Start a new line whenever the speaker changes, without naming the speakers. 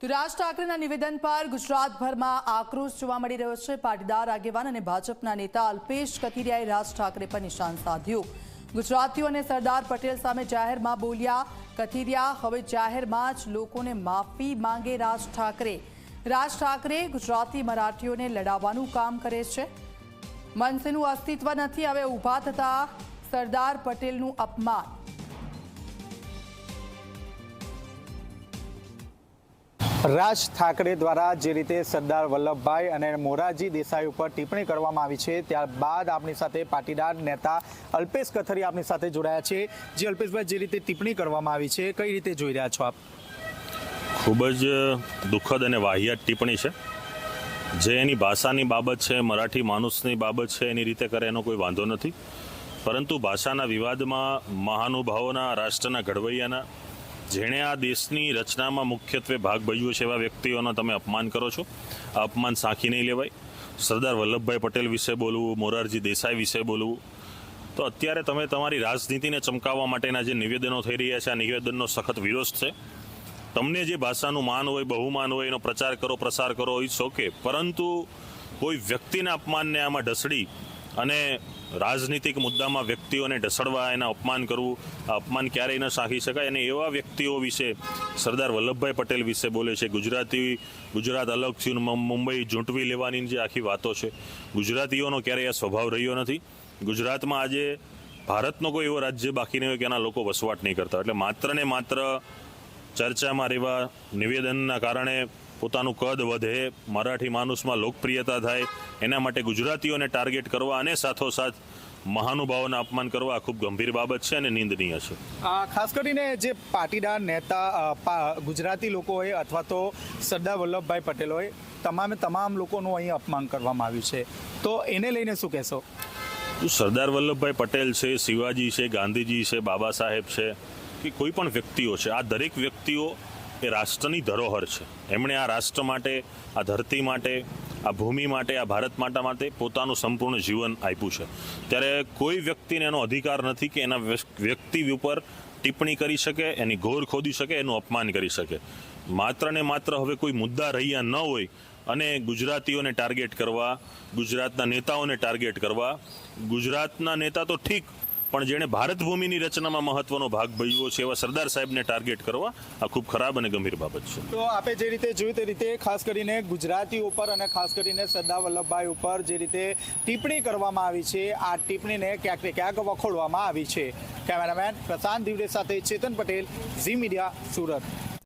તો રાજ ઠાકરેના નિવેદન પર ગુજરાતભરમાં આક્રોશ જોવા મળી રહ્યો છે। પાટીદાર આગેવાન અને ભાજપના નેતા અલ્પેશ કથિરિયાએ રાજ ઠાકરે પર નિશાન સાધ્યું। ગુજરાતીઓ અને સરદાર પટેલ સામે જાહેરમાં બોલ્યા કથિરિયા। હવે જાહેરમાં જ લોકોને માફી માંગે રાજ ઠાકરે। રાજ ઠાકરે ગુજરાતી મરાઠીઓને લડાવવાનું કામ કરે છે। મનસેનું અસ્તિત્વ નથી, હવે ઊભા થતા સરદાર પટેલનું અપમાન।
રાજ ઠાકરે દ્વારા જે રીતે સરદાર વલ્લભભાઈ અને મોરારજી દેસાઈ ઉપર ટિપ્પણી કરવામાં આવી છે, ત્યારબાદ આપણી સાથે પાટીદાર નેતા અલ્પેશ કથિરિયા આપણી સાથે જોડાયા છે। જે અલ્પેશભાઈ, જે રીતે ટિપ્પણી કરવામાં આવી છે, કઈ રીતે જોઈ રહ્યા છો આપ?
ખૂબ જ દુઃખદ અને વાહિયાત ટિપ્પણી છે। જે એની ભાષાની બાબત છે, મરાઠી માણસની બાબત છે, એની રીતે કરે એનો કોઈ વાંધો નથી, પરંતુ ભાષાના વિવાદમાં મહાનુભાવોના, રાષ્ટ્રના ઘડવૈયાના, જેણે આ દેશની રચનામાં મુખ્યત્વે ભાગ ભજવ્યો છે એવા વ્યક્તિઓનો તમે અપમાન કરો છો। આ અપમાન સાંખી નહીં લેવાય। સરદાર વલ્લભભાઈ પટેલ વિશે બોલવું, મોરારજી દેસાઈ વિશે બોલવું, તો અત્યારે તમે તમારી રાજનીતિને ચમકાવવા માટેના જે નિવેદનો થઈ રહ્યા છે, આ નિવેદનનો સખત વિરોધ છે। તમને જે ભાષાનું માન હોય, બહુમાન હોય, એનો પ્રચાર કરો, પ્રસાર કરો, ઇટ્સ ઓકે, પરંતુ કોઈ વ્યક્તિના અપમાનને આમાં ઢસડી અને રાજનીતિક મુદ્દામાં વ્યક્તિઓને ઢસડવા, એના અપમાન કરવું, આ અપમાન ક્યારેય ન સાંખી શકાય। અને એવા વ્યક્તિઓ વિશે સરદાર વલ્લભભાઈ પટેલ વિશે બોલે છે। ગુજરાત અલગ થયું, મુંબઈ ઝૂંટવી લેવાની જે આખી વાતો છે, ગુજરાતીઓનો ક્યારેય આ સ્વભાવ રહ્યો નથી। ગુજરાતમાં આજે ભારતનો કોઈ એવો રાજ્ય બાકી નહીં હોય કે એના લોકો વસવાટ નહીં કરતા। એટલે માત્ર ને માત્ર ચર્ચામાં રહેવા, નિવેદનના કારણે પોતાનું કદ વધે, મરાઠી માણસમાં લોકપ્રિયતા થાય, એના માટે ગુજરાતીઓને ટાર્ગેટ કરવા અને સાથોસાથ મહાનુભાવોના અપમાન કરવા ખૂબ ગંભીર બાબત છે અને નિંદનીય છે।
ખાસ કરીને જે પાટીદાર નેતા ગુજરાતી લોકો હોય અથવા તો સરદાર વલ્લભભાઈ પટેલ હોય, તમામ લોકોનું અહીં અપમાન કરવામાં આવ્યું છે, તો એને લઈને શું કહેશો?
સરદાર વલ્લભભાઈ પટેલ છે, શિવાજી છે, ગાંધીજી છે, બાબા સાહેબ છે, કે કોઈ પણ વ્યક્તિઓ છે, આ દરેક વ્યક્તિઓ એ રાષ્ટ્રની ધરોહર છે। એમણે આ રાષ્ટ્ર માટે, આ ધરતી માટે, આ ભૂમિ માટે, આ ભારત માટે પોતાનું સંપૂર્ણ જીવન આપ્યું છે। ત્યારે કોઈ વ્યક્તિને એનો અધિકાર નથી કે એના વ્યક્તિ ઉપર ટિપ્પણી કરી શકે, એની ઘોર ખોદી શકે, એનું અપમાન કરી શકે। માત્ર ને માત્ર હવે કોઈ મુદ્દા રહ્યા ન હોય અને ગુજરાતીઓને ટાર્ગેટ કરવા, ગુજરાતના નેતાઓને ટાર્ગેટ કરવા, ગુજરાતના નેતા તો ઠીક, પણ જેણે ભારત ભૂમિની રચનામાં મહત્વનો ભાગ ભજવ્યો છે એવા સરદાર સાહેબને ટાર્ગેટ કરવા, આ ખૂબ ખરાબ અને ગંભીર બાબત છે।
તો આપે જે રીતે જોયું તે રીતે ખાસ કરીને ગુજરાતી ઉપર અને ખાસ કરીને સરદાર વલ્લભભાઈ ઉપર જે રીતે ટિપ્પણી કરવામાં આવી છે, આ ટિપ્પણીને ક્યાંક ને ક્યાંક વખોડવામાં આવી છે। કેમેરામેન પ્રશાંત દિવડે સાથે ચેતન પટેલ, ઝી મીડિયા, સુરત।